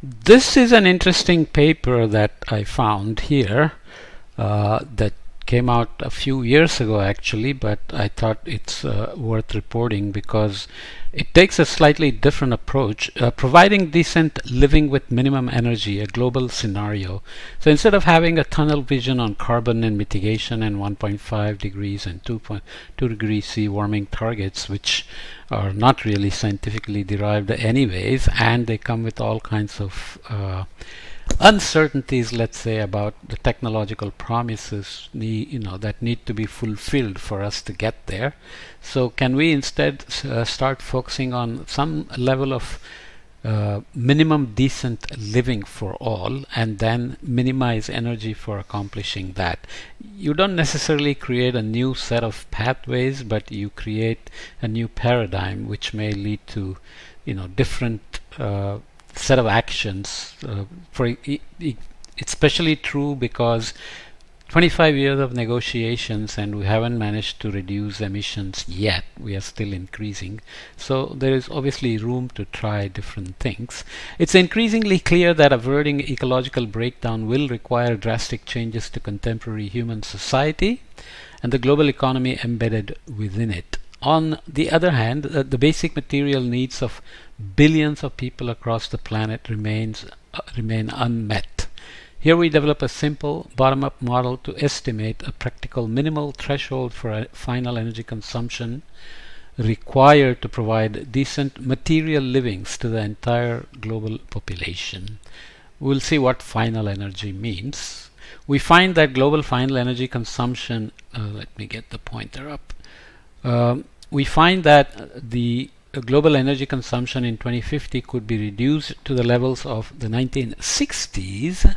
This is an interesting paper that I found here that came out a few years ago actually, but I thought it's worth reporting because it takes a slightly different approach, providing decent living with minimum energy, a global scenario. So instead of having a tunnel vision on carbon and mitigation and 1.5 degrees and 2.2 degrees C warming targets, which are not really scientifically derived anyways, and they come with all kinds of uncertainties, let's say, about the technological promises that need to be fulfilled for us to get there. So can we instead start focusing on some level of minimum decent living for all, and then minimize energy for accomplishing that? You don't necessarily create a new set of pathways, but you create a new paradigm which may lead to different set of actions. It's especially true because 25 years of negotiations and we haven't managed to reduce emissions yet. We are still increasing. So there is obviously room to try different things. It's increasingly clear that averting ecological breakdown will require drastic changes to contemporary human society and the global economy embedded within it. On the other hand, the basic material needs of billions of people across the planet remain unmet. Here we develop a simple bottom-up model to estimate a practical minimal threshold for a final energy consumption required to provide decent material livings to the entire global population. We'll see what final energy means. We find that global final energy consumption, let me get the pointer up. We find that the global energy consumption in 2050 could be reduced to the levels of the 1960s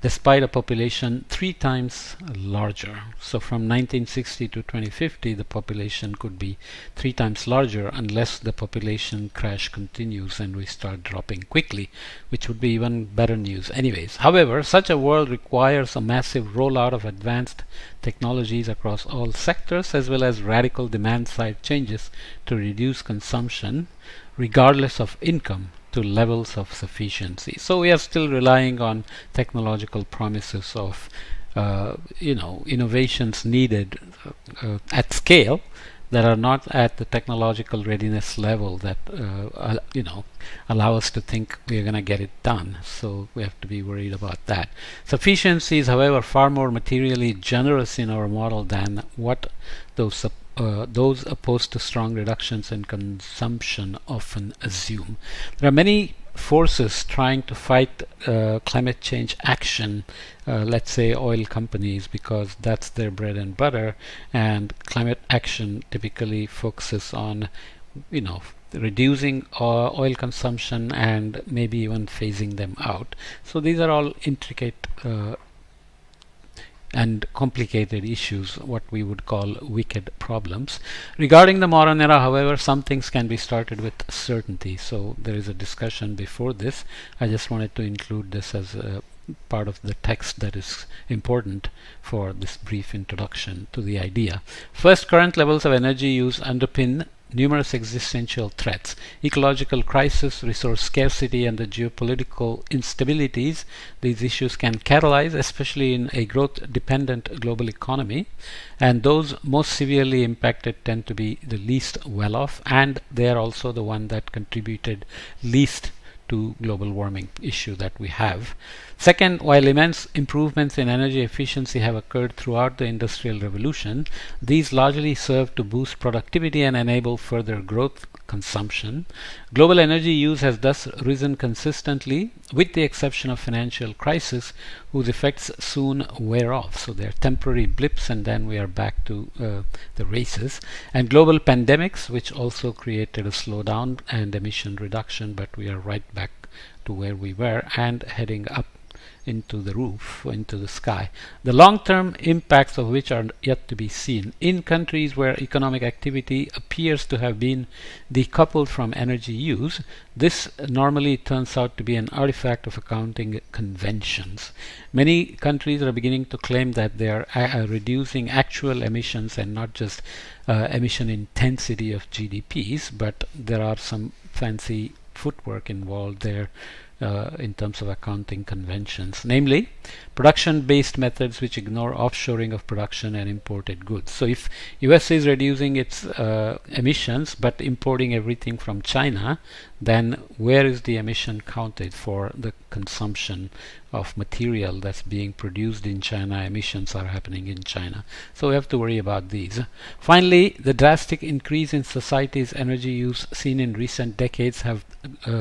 despite a population 3 times larger. So from 1960 to 2050 the population could be 3 times larger unless the population crash continues and we start dropping quickly, which would be even better news anyways. However, such a world requires a massive rollout of advanced technologies across all sectors as well as radical demand side changes to reduce consumption regardless of income to levels of sufficiency. So we are still relying on technological promises of innovations needed at scale that are not at the technological readiness level that allow us to think we are going to get it done. So we have to be worried about that. Sufficiency is, however, far more materially generous in our model than what those opposed to strong reductions in consumption often assume. There are many forces trying to fight climate change action, let's say oil companies, because that's their bread and butter, and climate action typically focuses on reducing oil consumption and maybe even phasing them out. So these are all intricate and complicated issues, what we would call wicked problems. Regarding the modern era, however, some things can be started with certainty. So there is a discussion before this. I just wanted to include this as a part of the text that is important for this brief introduction to the idea. First, current levels of energy use underpin numerous existential threats: ecological crisis, resource scarcity, and the geopolitical instabilities these issues can catalyze, especially in a growth-dependent global economy. And those most severely impacted tend to be the least well-off, and they are also the one that contributed least to global warming issue that we have. Second, while immense improvements in energy efficiency have occurred throughout the Industrial Revolution, these largely serve to boost productivity and enable further growth consumption. Global energy use has thus risen consistently, with the exception of financial crisis, whose effects soon wear off. So they're temporary blips and then we are back to the races. And global pandemics, which also created a slowdown and emission reduction, but we are right back to where we were and heading up into the roof, into the sky, the long-term impacts of which are yet to be seen. In countries where economic activity appears to have been decoupled from energy use, this normally turns out to be an artifact of accounting conventions. Many countries are beginning to claim that they are reducing actual emissions and not just emission intensity of GDPs, but there are some fancy footwork involved there in terms of accounting conventions, namely production-based methods which ignore offshoring of production and imported goods. So if USA is reducing its emissions but importing everything from China, then where is the emission counted for the consumption of material that's being produced in China? Emissions are happening in China. So we have to worry about these. Finally, the drastic increase in society's energy use seen in recent decades have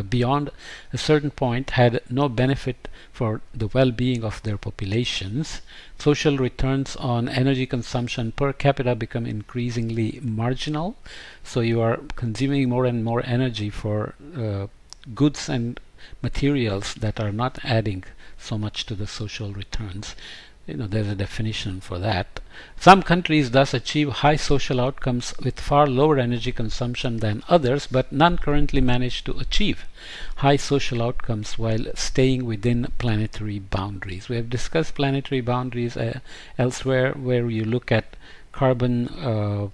beyond a certain point had no benefit for the well-being of their populations. Social returns on energy consumption per capita become increasingly marginal. So you are consuming more and more energy for goods and materials that are not adding so much to the social returns. There's a definition for that. Some countries thus achieve high social outcomes with far lower energy consumption than others, but none currently manage to achieve high social outcomes while staying within planetary boundaries. We have discussed planetary boundaries elsewhere, where you look at carbon,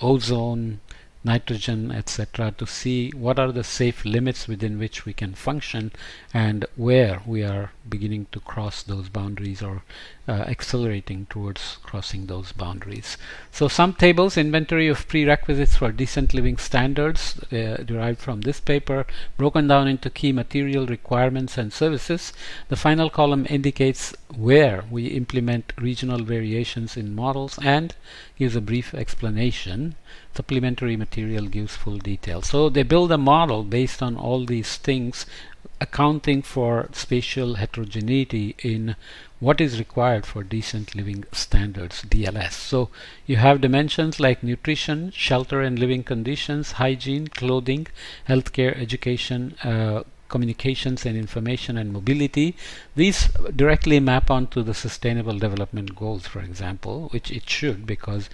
ozone, nitrogen, etc., to see what are the safe limits within which we can function and where we are beginning to cross those boundaries or accelerating towards crossing those boundaries. So some tables: inventory of prerequisites for decent living standards, derived from this paper, broken down into key material requirements and services. The final column indicates where we implement regional variations in models and gives a brief explanation. Supplementary material gives full detail. So they build a model based on all these things, accounting for spatial heterogeneity in what is required for decent living standards, DLS. So you have dimensions like nutrition, shelter and living conditions, hygiene, clothing, healthcare, education, communications and information, and mobility. These directly map onto the Sustainable Development Goals, for example, which it should, because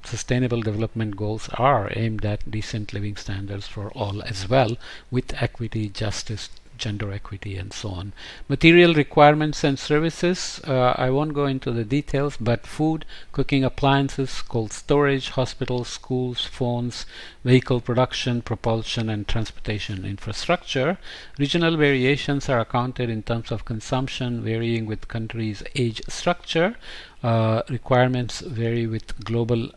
Sustainable Development Goals are aimed at decent living standards for all as well, with equity, justice, gender equity, and so on. Material requirements and services, I won't go into the details, but food, cooking appliances, cold storage, hospitals, schools, phones, vehicle production, propulsion, and transportation infrastructure. Regional variations are accounted in terms of consumption, varying with countries' age structure. Requirements vary with global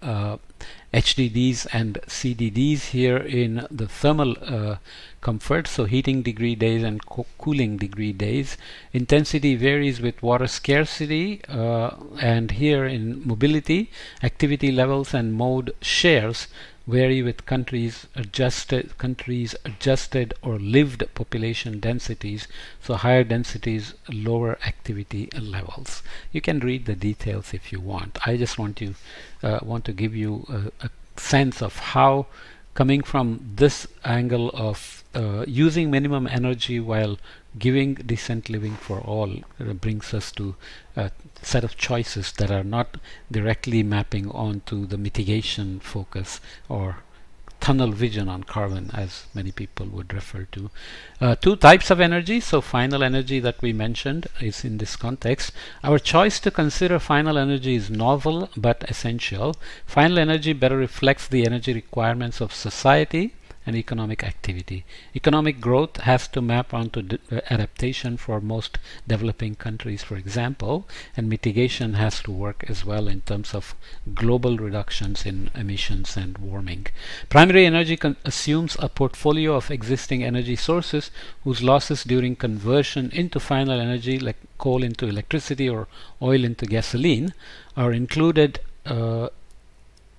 HDDs and CDDs here in the thermal comfort, so heating degree days and cooling degree days. Intensity varies with water scarcity, and here in mobility, activity levels and mode shares vary with countries adjusted or lived population densities, so higher densities, lower activity levels. You can read the details if you want. I just want to give you a sense of how, coming from this angle of using minimum energy while giving decent living for all, brings us to a set of choices that are not directly mapping onto the mitigation focus or tunnel vision on carbon, as many people would refer to. Two types of energy. So final energy that we mentioned is in this context. Our choice to consider final energy is novel but essential. Final energy better reflects the energy requirements of society and economic activity. Economic growth has to map onto adaptation for most developing countries, for example, and mitigation has to work as well in terms of global reductions in emissions and warming. Primary energy assumes a portfolio of existing energy sources whose losses during conversion into final energy, like coal into electricity or oil into gasoline, are included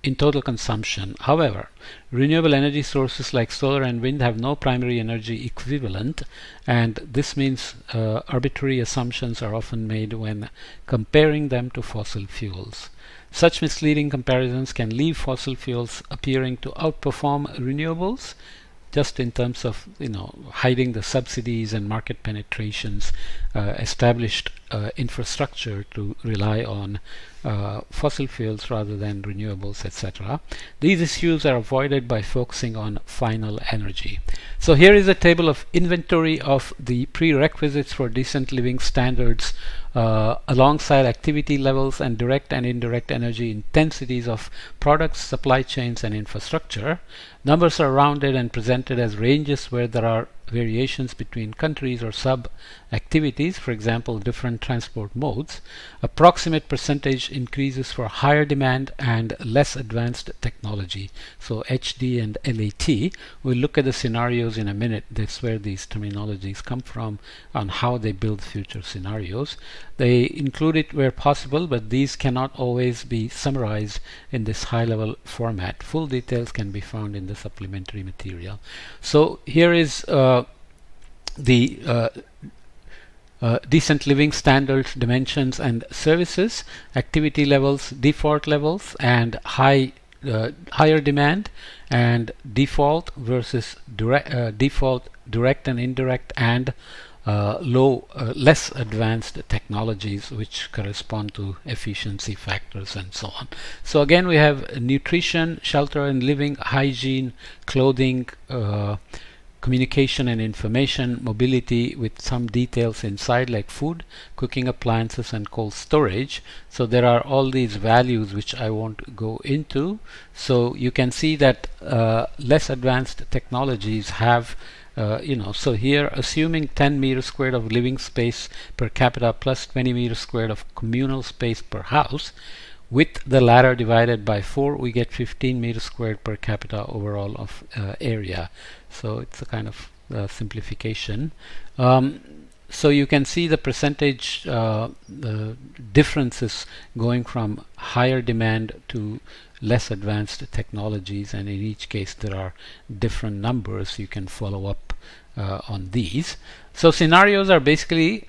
in total consumption. However, renewable energy sources like solar and wind have no primary energy equivalent, and this means arbitrary assumptions are often made when comparing them to fossil fuels. Such misleading comparisons can leave fossil fuels appearing to outperform renewables, just in terms of hiding the subsidies and market penetrations, established infrastructure to rely on fossil fuels rather than renewables, etc. These issues are avoided by focusing on final energy. So here is a table of inventory of the prerequisites for decent living standards alongside activity levels and direct and indirect energy intensities of products, supply chains, and infrastructure. Numbers are rounded and presented as ranges where there are variations between countries or sub-activities, for example, different transport modes, approximate percentage increases for higher demand and less advanced technology. So HD and LAT. We'll look at the scenarios in a minute. That's where these terminologies come from, on how they build future scenarios. They include it where possible, but these cannot always be summarized in this high-level format. Full details can be found in the supplementary material. So here is the decent living standards, dimensions and services, activity levels, default levels, and higher demand, and default versus default, direct and indirect, and less advanced technologies, which correspond to efficiency factors and so on. So again, we have nutrition, shelter and living, hygiene, clothing, communication and information, mobility, with some details inside like food, cooking appliances and cold storage. So there are all these values which I won't go into. So you can see that less advanced technologies have so here, assuming 10 meters squared of living space per capita plus 20 meters squared of communal space per house, with the latter divided by 4, we get 15 meters squared per capita overall of area. So it's a kind of simplification. So you can see the percentage differences going from higher demand to less advanced technologies, and in each case there are different numbers. You can follow up on these. So scenarios are basically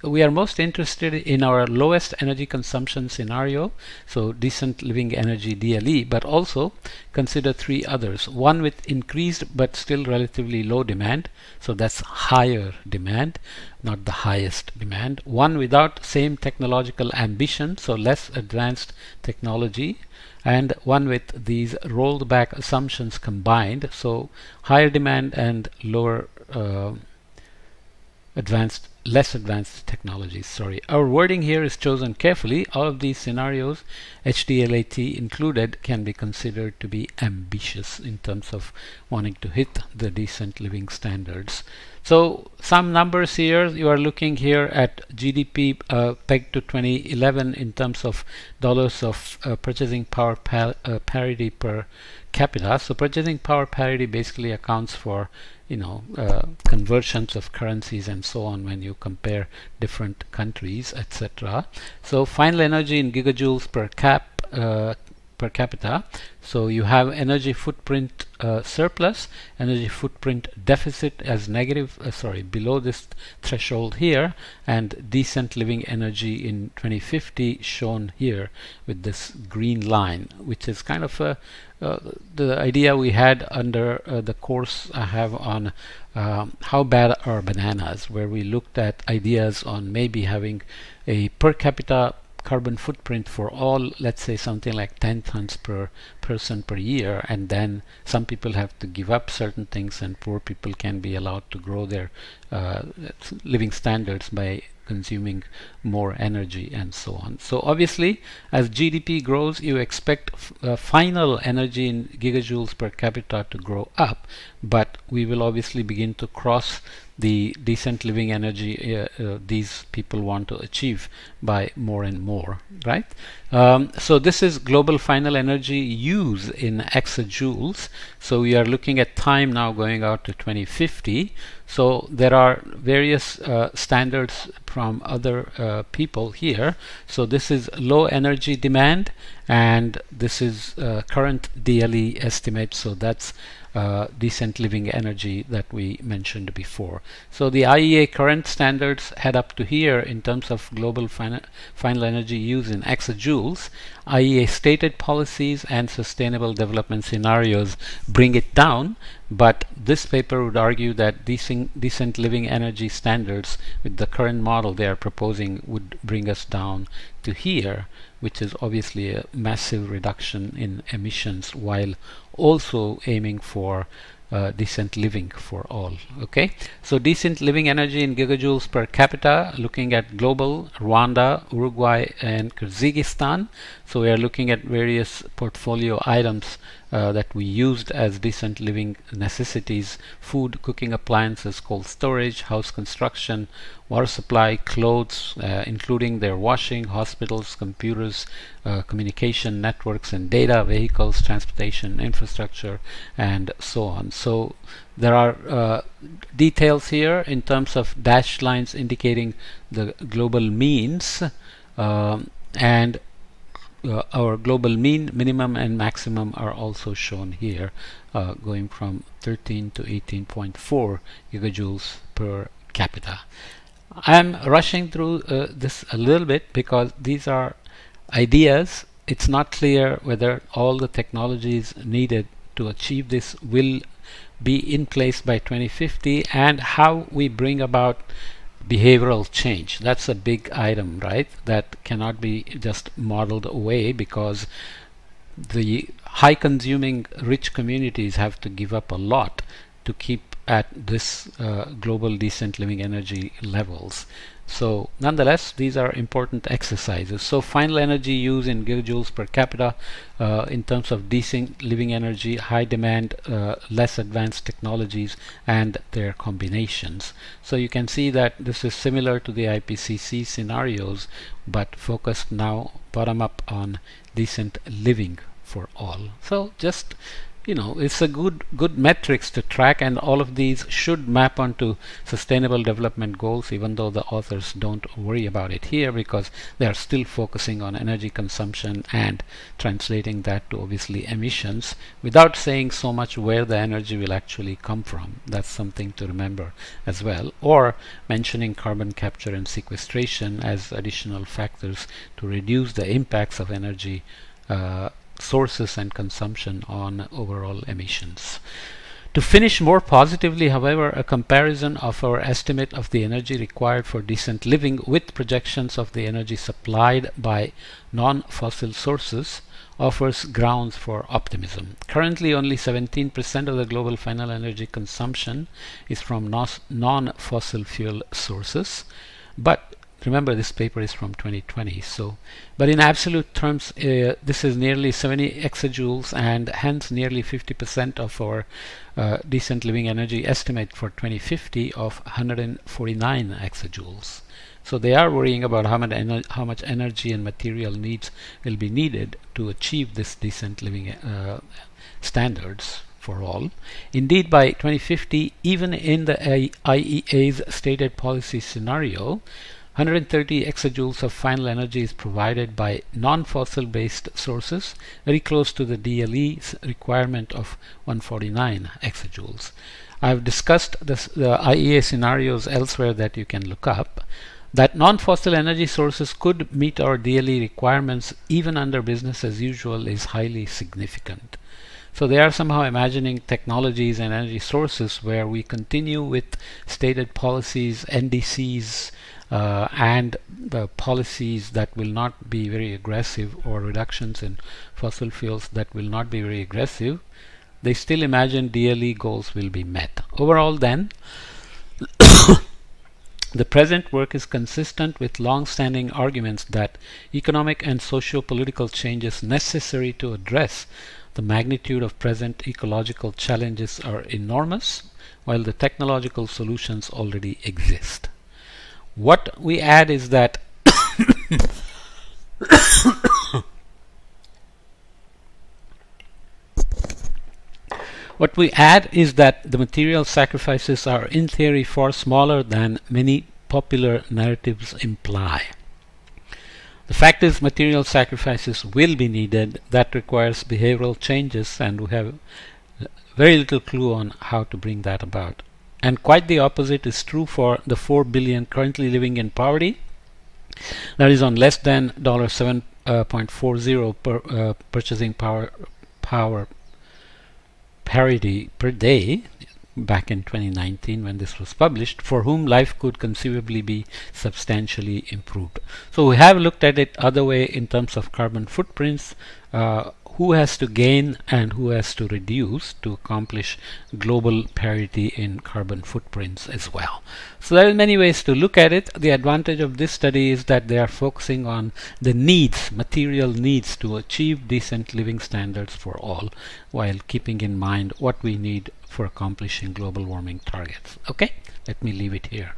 we are most interested in our lowest energy consumption scenario, so decent living energy DLE, but also consider 3 others. One with increased but still relatively low demand, so that's higher demand, not the highest demand. One without same technological ambition, so less advanced technology, and one with these rolled back assumptions combined, so higher demand and lower less advanced technologies. Sorry, our wording here is chosen carefully. All of these scenarios, HDLAT included, can be considered to be ambitious in terms of wanting to hit the decent living standards. So some numbers here. You are looking here at GDP pegged to 2011 in terms of dollars of purchasing power parity per capita. So purchasing power parity basically accounts for conversions of currencies and so on when you compare different countries, etc. So final energy in gigajoules per capita. So you have energy footprint surplus, energy footprint deficit as negative, below this threshold here, and decent living energy in 2050 shown here with this green line, which is kind of the idea we had under the course I have on how bad are bananas, where we looked at ideas on maybe having a per capita carbon footprint for all, let's say something like 10 tons per person per year, and then some people have to give up certain things and poor people can be allowed to grow their living standards by consuming more energy and so on. So obviously as GDP grows, you expect final energy in gigajoules per capita to grow up, but we will obviously begin to cross the decent living energy these people want to achieve by more and more, right? So this is global final energy use in exajoules. So we are looking at time now going out to 2050. So there are various standards from other people here. So this is low energy demand, and this is current DLE estimate. So that's decent living energy that we mentioned before. So the IEA current standards head up to here in terms of global final energy use in exajoules. IEA stated policies and sustainable development scenarios bring it down, but this paper would argue that decent living energy standards with the current model they are proposing would bring us down to here, which is obviously a massive reduction in emissions while also aiming for decent living for all. Okay, so decent living energy in gigajoules per capita, looking at global, Rwanda, Uruguay and Kyrgyzstan. So we are looking at various portfolio items that we used as decent living necessities: food, cooking appliances, cold storage, house construction, water supply, clothes, including their washing, hospitals, computers, communication networks and data, vehicles, transportation, infrastructure, and so on. So there are details here in terms of dashed lines indicating the global means, and our global mean, minimum, and maximum are also shown here, going from 13 to 18.4 gigajoules per capita. I'm rushing through this a little bit because these are ideas. It's not clear whether all the technologies needed to achieve this will be in place by 2050, and how we bring about behavioral change. That's a big item, right? That cannot be just modeled away, because the high consuming rich communities have to give up a lot to keep at this global decent living energy levels. So nonetheless, these are important exercises. So final energy use in gigajoules per capita in terms of decent living energy, high demand, less advanced technologies, and their combinations. So you can see that this is similar to the IPCC scenarios, but focused now bottom up on decent living for all. So just, you know, it's a good metrics to track, and all of these should map onto sustainable development goals, even though the authors don't worry about it here, because they are still focusing on energy consumption and translating that to obviously emissions, without saying so much where the energy will actually come from. That's something to remember as well, or mentioning carbon capture and sequestration as additional factors to reduce the impacts of energy sources and consumption on overall emissions. To finish more positively, however, a comparison of our estimate of the energy required for decent living with projections of the energy supplied by non-fossil sources offers grounds for optimism. Currently, only 17% of the global final energy consumption is from non-fossil fuel sources, but remember, this paper is from 2020. But in absolute terms, this is nearly 70 exajoules, and hence nearly 50% of our decent living energy estimate for 2050 of 149 exajoules. So they are worrying about how much energy and material needs will be needed to achieve this decent living standards for all. Indeed, by 2050, even in the IEA's stated policy scenario, 130 exajoules of final energy is provided by non-fossil based sources, very close to the DLE's requirement of 149 exajoules. I've discussed the IEA scenarios elsewhere that you can look up. That non-fossil energy sources could meet our DLE requirements even under business as usual is highly significant. So they are somehow imagining technologies and energy sources where we continue with stated policies, NDCs, and policies that will not be very aggressive, or reductions in fossil fuels that will not be very aggressive. They still imagine DLE goals will be met. Overall then, the present work is consistent with long-standing arguments that economic and socio-political changes necessary to address the magnitude of present ecological challenges are enormous, while the technological solutions already exist. What we add is that the material sacrifices are in theory far smaller than many popular narratives imply. The fact is, material sacrifices will be needed. That requires behavioral changes, and we have very little clue on how to bring that about. And quite the opposite is true for the 4 billion currently living in poverty, that is on less than $7.40 per purchasing power parity per day back in 2019 when this was published, for whom life could conceivably be substantially improved. So we have looked at it other way in terms of carbon footprints, who has to gain and who has to reduce to accomplish global parity in carbon footprints as well. So there are many ways to look at it. The advantage of this study is that they are focusing on the needs, material needs, to achieve decent living standards for all, while keeping in mind what we need for accomplishing global warming targets. Okay, let me leave it here.